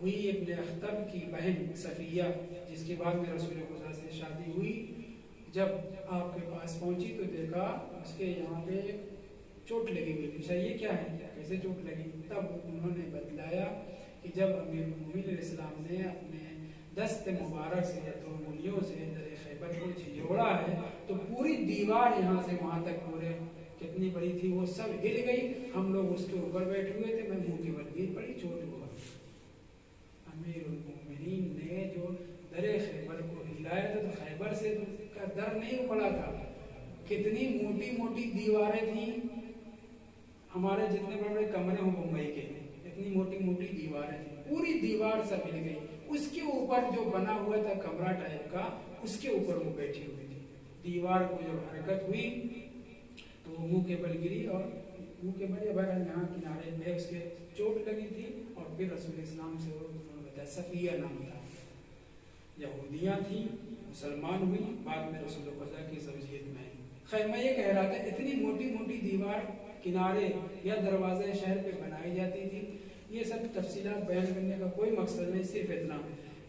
ہوئی ابن اختب کی بہن صفیہ، جس کے بعد میں رسول خدا سے شادی ہوئی، جب آپ کے پاس پہنچی تو دیکھا اس کے یہاں پہ چوٹ لگی ہوئی. پوچھا یہ کیا ہے، کیسے چوٹ لگی؟ تب انہوں نے بتلایا کہ جب امیر المومنین علیہ السلام نے اپنے دست مبارک سے یا دو انگلیوں سے در خیبر کو جھنجھوڑا ہے تو پوری دیوار یہاں سے وہاں تک پورے کتنی بڑی تھی وہ سب ہل گئی. ہم لوگ اس کے اوپر بیٹھے ہوئے تھے، میں منہ کی بل گر پڑی، چوٹ ہوا. امیر المومنین نے جو در خیبر کو ہلایا تھا تو خیبر سے کا در نہیں پڑا تھا. کتنی موٹی موٹی دیواریں تھیں، ہمارے جتنے بڑے بڑے کمرے ہوں بمبئی کے، اتنی موٹی موٹی دیواریں تھیں. پوری دیوار سب ہل گئی. اس کے اوپر جو بنا ہوا تھا کمرہ ٹائپ کا، اس کے اوپر وہ بیٹھی ہوئی تھی. دیوار کو جب حرکت ہوئی تو وہ منہ کے بل گری، اور منہ کے بل یا بہرحال یہاں کنارے میں اس کے چوٹ لگی تھی. اور پھر رسول اسلام سے وہ بتایا، صفیہ نام تھا، یہودیاں تھیں، مسلمان ہوئی، بعد میں رسول خدا کی زوجیت میں آئی. خیر میں یہ کہہ رہا تھا اتنی موٹی موٹی دیوار کنارے یا دروازے شہر پہ بنائی جاتی تھی. یہ سب تفصیلات بیان کرنے کا کوئی مقصد نہیں، صرف اتنا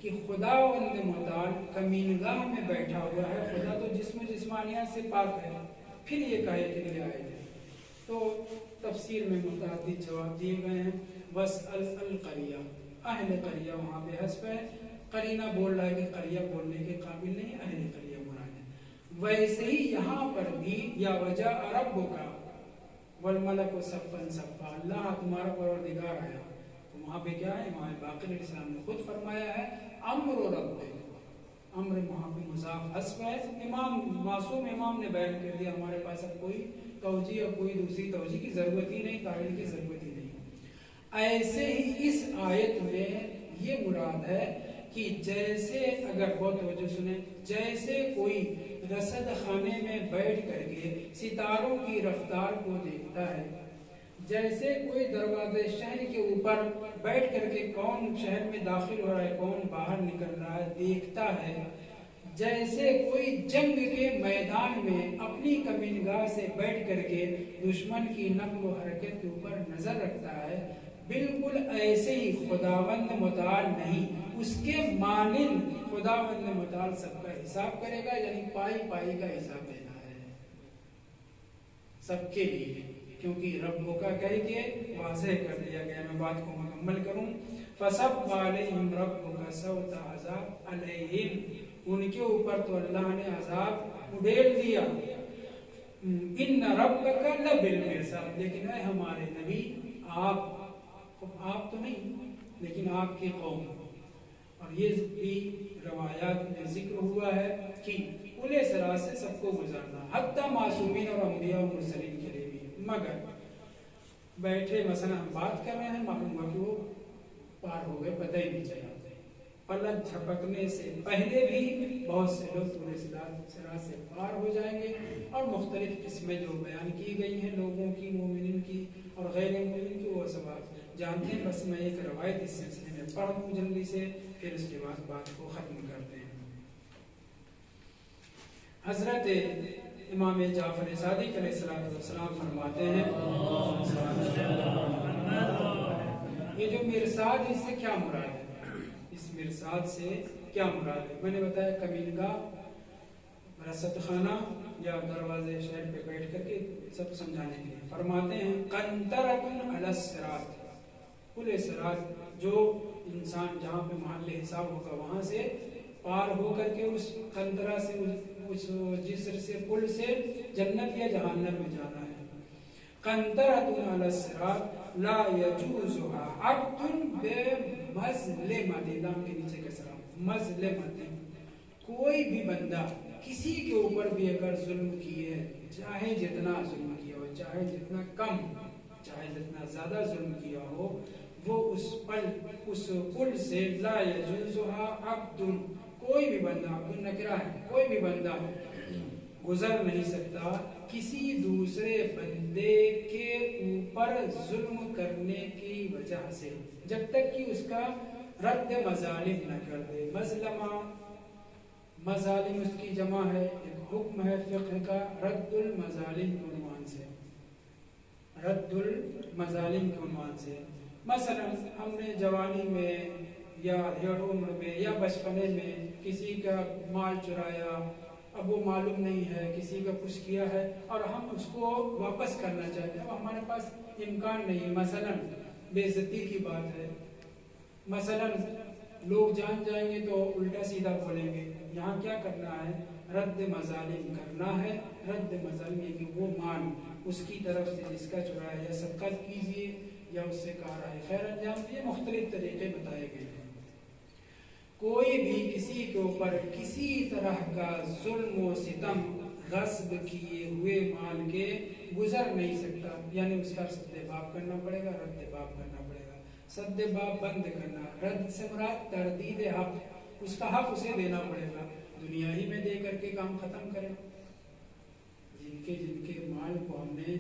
کہ خدا وند متعال کمینگاہ میں بیٹھا ہوا ہے. خدا تو جسم و جسمانیات سے پاک ہے، پھر یہ کہے کے لیے آئے ہیں. تو تفسیر میں متعدد جواب دیے گئے ہیں. بس القریہ، اہل قریہ وہاں پہ حذف ہے. قرینہ بول رہا ہے کہ قریہ بولنے کے قابل نہیں، اہل قریہ مراد ہے. ویسے ہی یہاں پر بھی یا وجہ ربک والملک صفا صفا، اللہ تمہارا پروردگار آیا تو وہاں پہ کیا ہے، امام باقر علیہ السلام نے خود فرمایا ہے امر رب، امر وہاں پہ مضاف حذف ہے، امام معصوم امام نے بیان کر دیا، ہمارے پاس اب کوئی توجیہ یا کوئی دوسری توجیہ کی ضرورت ہی نہیں، تعویل کی ضرورت ہی نہیں۔ ایسے ہی اس آیت میں یہ مراد ہے کہ جیسے، اگر بہت توجہ سنیں، جیسے کوئی رصد خانے میں بیٹھ کر کے ستاروں کی رفتار کو دیکھتا ہے، جیسے کوئی دروازے شہر کے اوپر بیٹھ کر کے کون شہر میں داخل ہو رہا ہے کون باہر نکل رہا ہے دیکھتا ہے، جیسے کوئی جنگ کے میدان میں اپنی کمینگاہ سے بیٹھ کر کے دشمن کی نقل و حرکت کے اوپر نظر رکھتا ہے، بالکل ایسے ہی خداوند متعال نہیں، اس کے مانند خداوند متعال سب کا حساب کرے گا، یعنی پائی پائی کا حساب دینا ہے سب کے لیے، کیونکہ رب کا کہہ کے واضح کر دیا گیا۔ میں بات کو مکمل کروں، فَصَبَّ عَلَيْهِمْ رَبُّكَ سَوْطَ عَذَابٍ عَلَيْهِمْ، ان کے اوپر تو اللہ نے عذاب اڈیل دیا، إِنَّ رَبَّكَ لَبِالْمِرْصَادِ، لیکن اے ہمارے نبی، آپ تو نہیں لیکن آپ کی قوم، اور یہ بھی روایات میں ذکر ہوا ہے کہ پورے صراط سے سب کو گزارنا، حتیٰ معصومین اور انبیاء و مرسلین کے لیے بھی، مگر بیٹھے مثلا ہم بات کر رہے ہیں، معلوم ہوا کہ وہ پار ہو گئے، پتہ ہی نہیں چلا، پلک جھپکنے سے پہلے بھی بہت سے لوگ پورے صراط سے پار ہو جائیں گے، اور مختلف قسمیں جو بیان کی گئی ہیں لوگوں کی، مومنین کی اور غیر مومنین کی، وہ سب آپ جانتے ہیں۔ بس میں ایک روایت اس سلسلے میں پڑھ دوں جلدی سے، پھر اس کے بعد بات کو ختم کرتے ہیں۔ حضرت امام جعفر صادق علیہ السلام فرماتے ہیں، یہ جو مرصاد، اس سے کیا مراد ہے، اس مرصاد سے کیا مراد ہے؟ میں نے بتایا کمینگاہ، رصد خانہ یا دروازے شہر پہ بیٹھ کر کے سب سمجھانے کے لیے فرماتے ہیں قنطرۃ علی الصراط، پورے صراط جو انسان جہاں پہ محل حساب ہوگا وہاں سے پار ہو کر کے اس قنطرہ سے، اس جسر سے، پل سے جنت یا جہنم میں جانا ہے۔ قنطرۃ علی الصراط لا یجوزها عبد بمظلمۃ، لام کے نیچے کسرہ، مظلمۃ، کوئی بھی بندہ کسی کے اوپر بھی اگر ظلم کیے، چاہے جتنا ظلم کیا ہو، چاہے جتنا کم، چاہے جتنا زیادہ ظلم کیا ہو، وہ اس پل سے لا یجوزها عبد، کوئی بھی بندہ، عبد النکرہ ہے، کوئی بھی بندہ گزر نہیں سکتا کسی دوسرے بندے کے اوپر ظلم کرنے کی وجہ سے، جب تک کہ اس کا رد مظالم نہ کر دے۔ مظلمہ، مظالم اس کی جمع ہے، ایک حکم ہے فقہ کا، رد المظالم کے عنوان سے، رد المظالم کے عنوان سے۔ مثلا ہم نے جوانی میں یا ادھیڑ عمر میں یا بچپنے میں کسی کا مال چرایا، اب وہ معلوم نہیں ہے، کسی کا کچھ کیا ہے اور ہم اس کو واپس کرنا چاہتے ہیں، اب ہمارے پاس امکان نہیں، مثلا بے عزتی کی بات ہے، مثلا لوگ جان جائیں گے تو الٹا سیدھا بولیں گے، یہاں کیا کرنا ہے، رد مظالم کرنا ہے۔ رد مظالم یہ کہ وہ مال اس کی طرف سے جس کا چرایا، یا صدقہ کیجیے یا اس سے کہا رہا ہے خیر انجام دیے، مختلف طریقے بتائے گئے ہیں۔ کوئی بھی کسی کے اوپر کسی طرح کا ظلم و ستم، غصب کیے ہوئے مال کے گزر نہیں سکتا، یعنی اس کا سد باب کرنا پڑے گا، رد باب کرنا پڑے گا۔ سد باب بند کرنا، رد سے مراد تردید حق، اس کا حق اسے دینا پڑے گا، دنیا ہی میں دے کر کے کام ختم کرے۔ جن کے مال کو ہم نے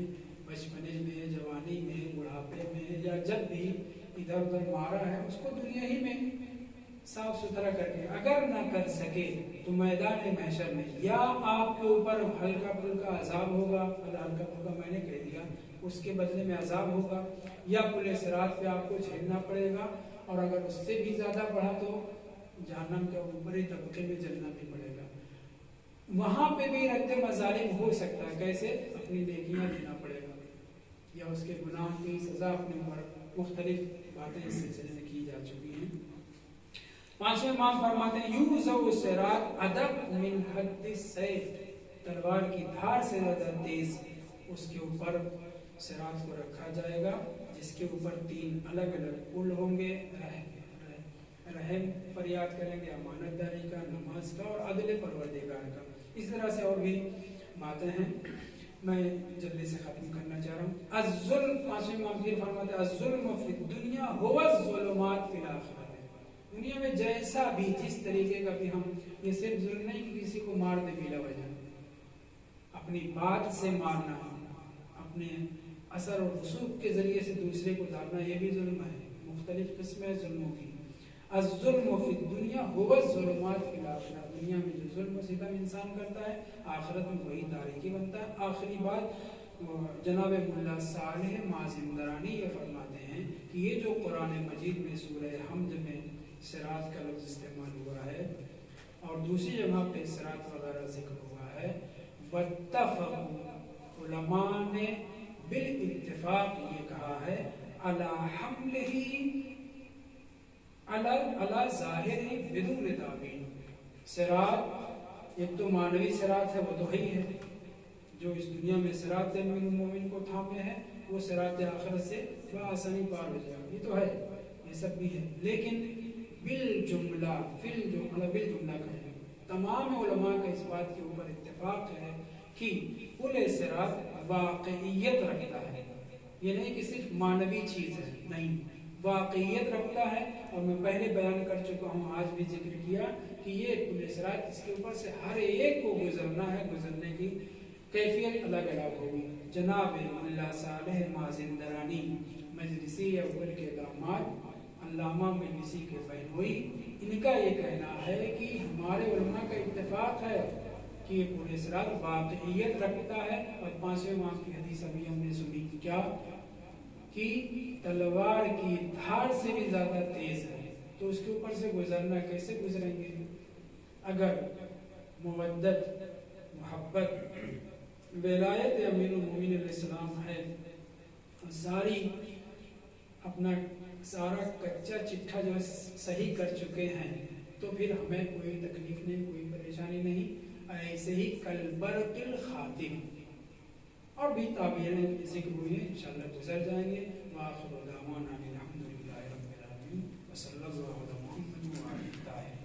بچپنے میں، جوانی میں، بڑھاپے میں یا جب بھی ادھر ادھر مارا ہے، اس کو دنیا ہی میں صاف ستھرا کر کے، اگر نہ کر سکے تو میدان محشر میں یا آپ کے اوپر ہلکا پھلکا عذاب ہوگا، ہلکا پھلکا میں نے کہہ دیا، اس کے بدلے میں عذاب ہوگا، یا پورے صراط پہ آپ کو جھیلنا پڑے گا، اور اگر اس سے بھی زیادہ بڑھا تو جہنم کے اوپری طبقے میں جلنا بھی پڑے گا۔ وہاں پہ بھی رد مظالم ہو سکتا ہے، کیسے؟ اپنی نیکیاں دینا پڑے گا یا اس کے گناہ کی سزا اپنے اوپر، مختلف باتیں اس سلسلے میں کی جا چکی ہیں۔ پانچویں امام فرماتے ہیں یوزع الصراط ادق من حد السیف، تلوار کی دھار سے زیادہ تیز اس کے اوپر صراط کو رکھا جائے گا، جس کے اوپر 3 الگ الگ پل ہوں گے، رحم فریاد کریں گے، امانت داری کا، نماز کا اور عدل پروردگار کا۔ اس طرح سے اور بھی باتیں ہیں، میں جلدی سے ختم کرنا چاہ رہا ہوں۔ الظلم، پانچویں امام پیر فرماتے ہیں الظلم فی الدنیا هو الظلمات فی الآخرہ، دنیا میں جیسا بھی جس طریقے کا بھی ہم، یہ صرف ظلم نہیں کہ کسی کو مار دے بلا وجہ، اپنی بات سے مارنا، اپنے اثر و رسوخ کے ذریعے سے دوسرے کو ڈالنا، یہ بھی ظلم ہے۔ مختلف قسمیں ظلموں کی۔ الظلم فی الدنیا هو الظلمات فی الآخرہ، دنیا میں جو ظلم و ستم انسان کرتا ہے آخرت میں وہی تاریکی بنتا ہے۔ آخری بات جناب ملا صالح مازندرانی یہ فرماتے ہیں کہ یہ جو قرآن مجید میں سورہ حمد میں صراط کا لفظ استعمال ہوا ہے اور دوسری جگہ پہ صراط وغیرہ ذکر ہوا ہے، واتفقوا، علماء نے بالاتفاق یہ کہا ہے، علی حملہ علی ظاہر بدون تعویل، صراط ایک تو معنوی صراط ہے، وہ تو ہی ہے جو اس دنیا میں صراط مومن کو تھامے ہے، وہ صراط آخرت سے بآسانی پار ہو جائے گا، یہ تو ہے، یہ سب بھی ہے، لیکن بالجملہ بالجملہ کہیں تمام علماء کا اس بات کے اوپر اتفاق ہے کہ پل صراط واقعیت رکھتا ہے، یہ نہیں کہ صرف معنوی چیز ہے، نہیں، واقعیت رکھتا ہے۔ اور میں پہلے بیان کر چکا ہوں، آج بھی ذکر کیا کہ یہ پل صراط اس کے اوپر سے ہر ایک کو گزرنا ہے، گزرنے کی کیفیت الگ الگ ہوگی۔ جناب ملا صالح مازندرانی مجلسی اول کے داماد، علامہ مجلسی کے بہنوئی، ان کا یہ کہنا ہے کہ ہمارے علماء کا اتفاق ہے کہ یہ پل صراط واقعیت رکھتا ہے۔ اور پانچویں امام کی حدیث ابھی ہم نے سنی، کیا کہ تلوار کی دھار سے بھی زیادہ تیز ہے، تو اس کے اوپر سے گزرنا کیسے گزریں گے؟ اگر مودت، محبت، ولایت امیر المومنین علیہ السلام ہے، ساری اپنا سارا کچا چٹھا جو صحیح کر چکے ہیں، تو پھر ہمیں کوئی تکلیف نہیں، کوئی پریشانی نہیں، ایسے ہی کالبرق الخاتم، اور بھی تعبیریں ذکر ہوئی ہیں، انشاءاللہ گزر جائیں گے۔ وآخر دعوانا الحمدللہ رب العالمین، وصلی اللہ علی محمد وعلی آلہ